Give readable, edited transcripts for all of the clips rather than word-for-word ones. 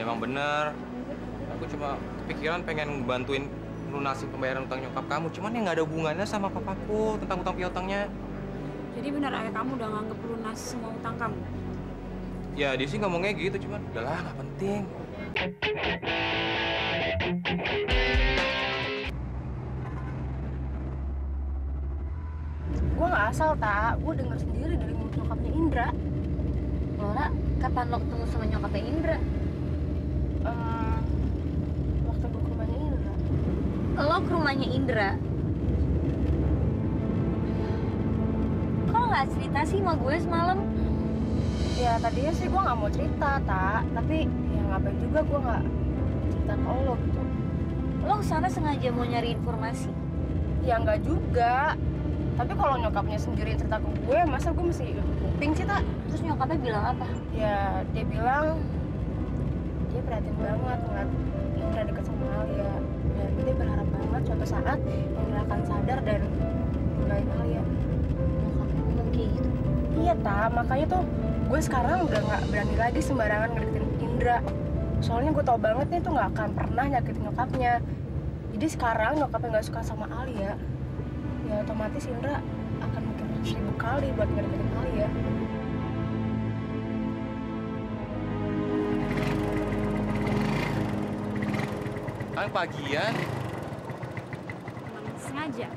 Ya, emang bener. Aku cuma kepikiran pengen bantuin lunasin pembayaran utang nyokap kamu. Cuman ya nggak ada hubungannya sama papaku tentang utang piutangnya. Jadi benar ayah kamu udah nganggep lunas semua utang kamu? Ya, dia sih ngomongnya gitu, cuman udahlah nggak penting. Gue nggak asal, tak. Gue denger sendiri dari mulut nyokapnya Indra. Laura, kapan lo ketemu sama nyokapnya Indra? Waktu gue ke rumahnya Indra. Lo ke rumahnya Indra? Kok lo nggak cerita sih sama gue semalam? Ya tadinya sih gue nggak mau cerita, tak. Tapi ya ngapain juga gue nggak cerita ke lo gitu. Lo kesana sengaja mau nyari informasi? Ya nggak juga. Tapi kalau nyokapnya sendiri cerita ke gue, masa gue mesti kuping sih, tak? Terus nyokapnya bilang apa? Ya dia bilang dia prihatin banget ngeliat Indra deket sama Alia. Dan dia berharap banget suatu saat Indra akan sadar dan ninggalin Alia. Nyokapnya ngomong kayak gitu. Iya, tak. Makanya tuh gue sekarang udah nggak berani lagi sembarangan ngedeketin Indra. Soalnya gue tau banget nih tuh nggak akan pernah nyakitin nyokapnya. Jadi sekarang nyokapnya nggak suka sama Alia, ya otomatis Indra akan mikir 1000 kali buat ngedeketin Alia. Kan pagian. Emang sengaja?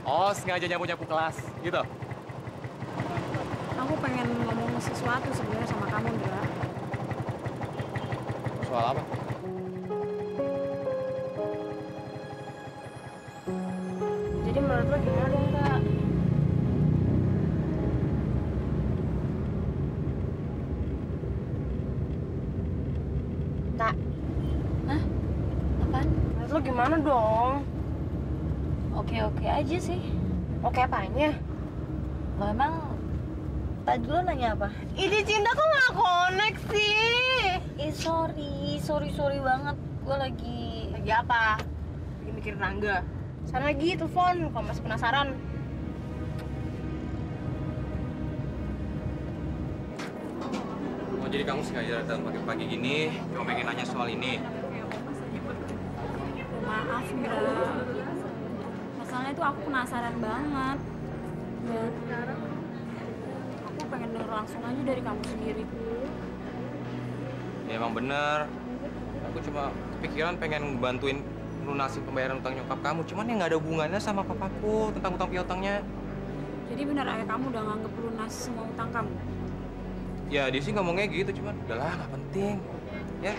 Oh, sengaja nyapu-nyapu kelas, gitu. Aku pengen ngomong sesuatu sebenarnya sama kamu, Indra. Soal apa? Jadi menurut lo gimana dong, Kak? Tak, Hah? Apaan? menurut lo gimana dong? Oke-oke aja sih. Oke apanya? Lo emang tadi lo nanya apa? Ide cinta kok nggak connect sih? Sorry banget. Gue lagi... Lagi apa? Lagi mikir Rangga. Sana lagi telepon kalau masih penasaran. Oh, jadi kamu sengaja datang pagi-pagi gini, cuma pengen nanya soal ini. Maaf, Indra. Masalahnya tuh aku penasaran banget. Dan aku pengen denger langsung aja dari kamu sendiri. Ya, emang bener. Aku cuma kepikiran pengen bantuin lunasin pembayaran utang nyokap kamu. Cuman ya nggak ada hubungannya sama papaku tentang utang piutangnya. Jadi benar ayah kamu udah nganggep lunas semua utang kamu? Ya, dia sih ngomongnya gitu, cuman udahlah nggak penting. Ya.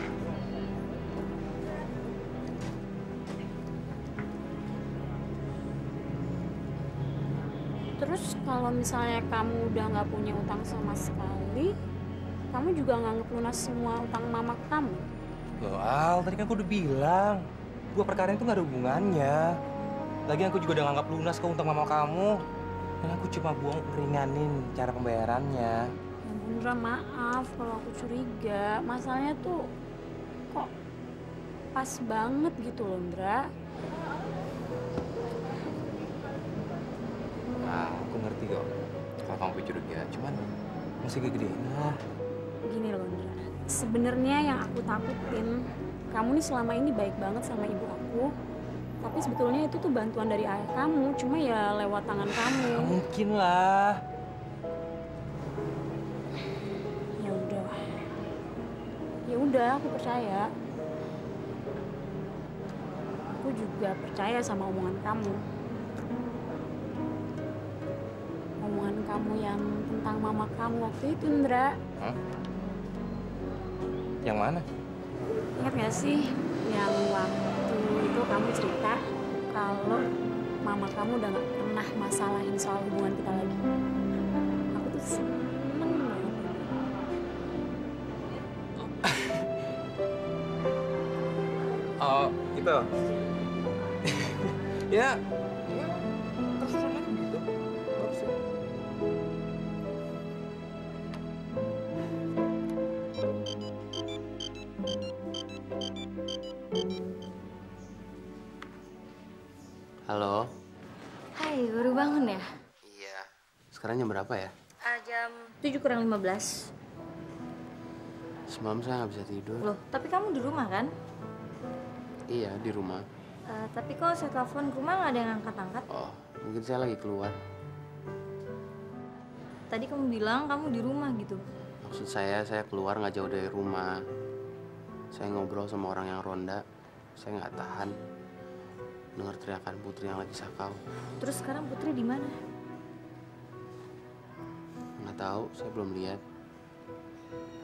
Terus kalau misalnya kamu udah nggak punya utang sama sekali, kamu juga nganggep lunas semua utang mama kamu? Loh, Al, tadi kan aku udah bilang, dua perkara itu nggak ada hubungannya. Lagian aku juga udah nganggap lunas ke utang mama kamu. Dan aku cuma buang ringanin cara pembayarannya. Ya Bundra, maaf kalau aku curiga. Masalahnya tuh kok pas banget gitu loh, Indra. Nah, aku ngerti kok kalau kamu curiga. Cuman masih gede-gedein lah. Gini loh, Indra. Sebenarnya yang aku takutin, kamu nih selama ini baik banget sama ibu aku. Tapi sebetulnya itu tuh bantuan dari ayah kamu, cuma ya lewat tangan kamu. Nggak mungkin lah. Ya udah. Ya udah, aku percaya. Aku juga percaya sama omongan kamu. Omongan kamu yang tentang mama kamu waktu itu, Indra. Hah? Yang mana? Ingat gak sih yang waktu itu kamu cerita kalau mama kamu udah gak pernah masalahin soal hubungan kita lagi? Aku tuh seneng banget. Oh, itu. Ya, terus sama gitu. Bagus ya. Halo. Hai, baru bangun ya? Iya. Sekarang jam berapa ya? Jam 7 kurang 15. Semalam saya nggak bisa tidur. Loh, tapi kamu di rumah kan? Iya, di rumah. Tapi kok saya telepon ke rumah nggak ada yang angkat-angkat? Oh, mungkin saya lagi keluar. Tadi kamu bilang kamu di rumah gitu. Maksud saya keluar nggak jauh dari rumah. Saya ngobrol sama orang yang ronda. Saya nggak tahan dengar teriakan Putri yang lagi sakau. Terus sekarang Putri di mana? Nggak tahu, saya belum lihat.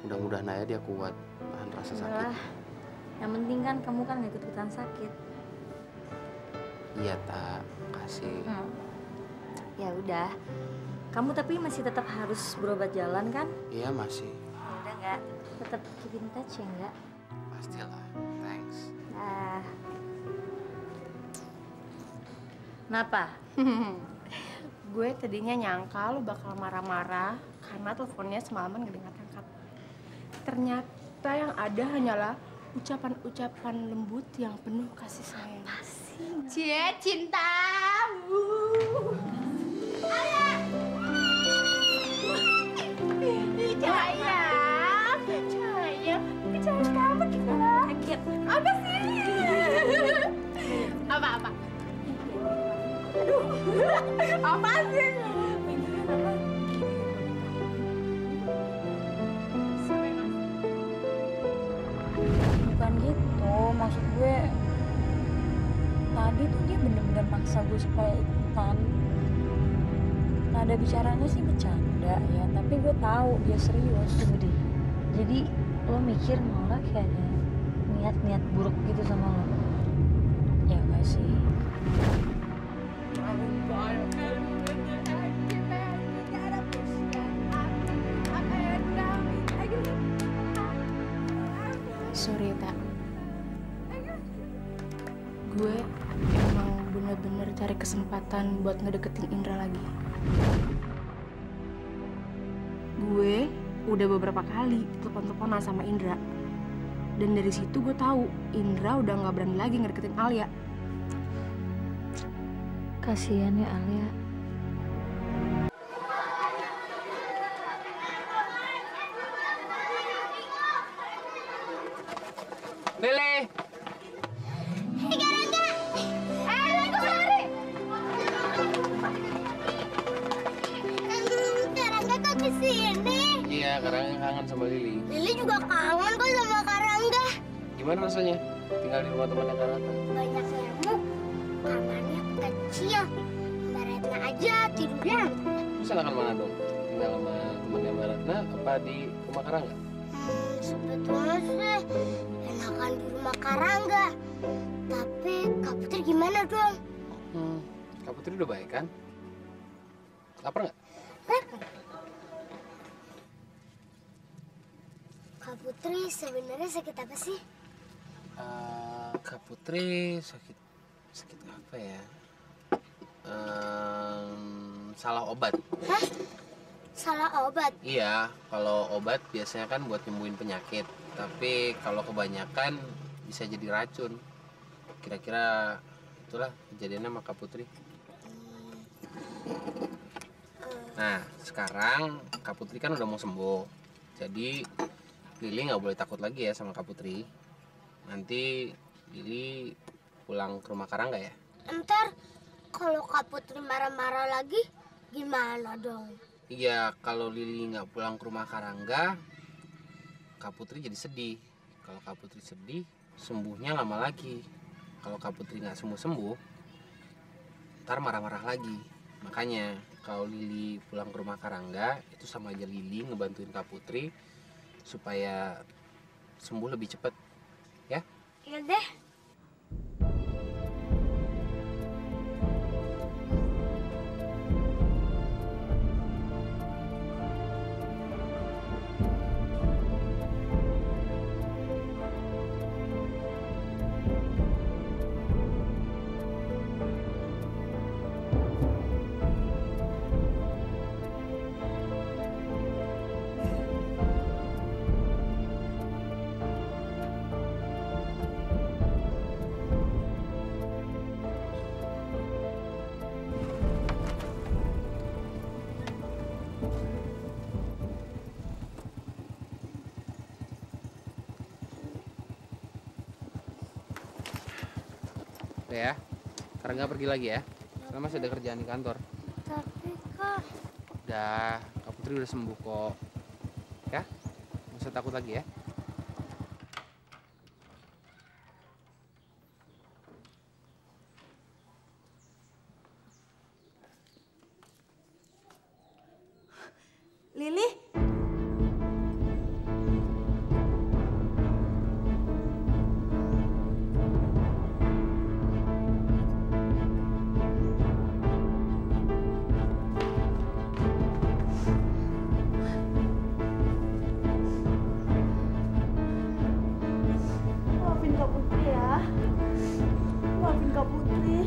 Mudah-mudahan aja dia kuat nahan rasa sakit. Yalah, yang penting kan kamu kan nggak ikut-ikutan sakit. Iya, Tak. Kasih. Ya udah. Kamu tapi masih tetap harus berobat jalan kan? Iya, masih. Ya udah nggak? Tetap keep in touch ya nggak? Pastilah. Thanks. Kenapa? Gue tadinya nyangka lu bakal marah-marah karena teleponnya semalaman gak diangkat-angkat. Ternyata yang ada hanyalah ucapan-ucapan lembut yang penuh kasih sayang. Cie cintamu. Ayah. Sayang kamu gimana? Kaget. Apa sih? Apa? Aduh, apa sih? Bukan gitu, maksud gue tadi tuh dia bener-bener maksa gue supaya ikutan. Nada bicaranya sih bercanda ya, tapi gue tahu dia serius. Tunggu deh. Jadi lo mikir Maura kayak ada niat buruk gitu sama lo? Ya gak sih? Sorry, Tak. Gue emang bener-bener cari kesempatan buat ngedeketin Indra lagi. Gue udah beberapa kali telepon-teleponan sama Indra. Dan dari situ gue tahu Indra udah nggak berani lagi ngedeketin Alia. Kasian ya Alia. Lele! Karangga kok kesini? Iya, Karangga kangen sama Lili. Lili juga kangen kok sama Karangga. Gimana rasanya tinggal di rumah temannya Karangga? Banyak nyamuk, kamarnya kecil. Mbak Retna aja tidurnya. Terus enakan mana dong? Tinggal sama temannya Mbak Ratna apa di rumah Karangga? Sebetulnya sih enakan di rumah Karangga. Tapi Kak Putri gimana dong? Kak Putri udah baik kan? Lapar nggak? Kak Putri sebenarnya sakit apa sih? Kak Putri sakit apa ya? Salah obat. Hah? Salah obat? Iya, kalau obat biasanya kan buat nyembuhin penyakit. Tapi kalau kebanyakan bisa jadi racun. Kira-kira itulah kejadiannya sama Kak Putri. Nah, sekarang Kak Putri kan udah mau sembuh. Jadi Lili nggak boleh takut lagi ya sama Kak Putri. Nanti Lili pulang ke rumah Karangga ya. Ntar kalau Kak Putri marah-marah lagi gimana dong? Iya, kalau Lili nggak pulang ke rumah Karangga, Kak Putri jadi sedih. Kalau Kak Putri sedih, sembuhnya lama lagi. Kalau Kak Putri nggak sembuh-sembuh, ntar marah-marah lagi. Makanya kalau Lili pulang ke rumah Karangga, itu sama aja Lili ngebantuin Kak Putri supaya sembuh lebih cepat, ya? Iya deh. Oke ya. Karangga pergi lagi ya. Karena masih ada kerjaan di kantor. Tapi Kak, Udah, Kak Putri udah sembuh kok. Ya, nggak usah takut lagi ya. Lili? Maafin Kak Putri ya. Maafin Kak Putri.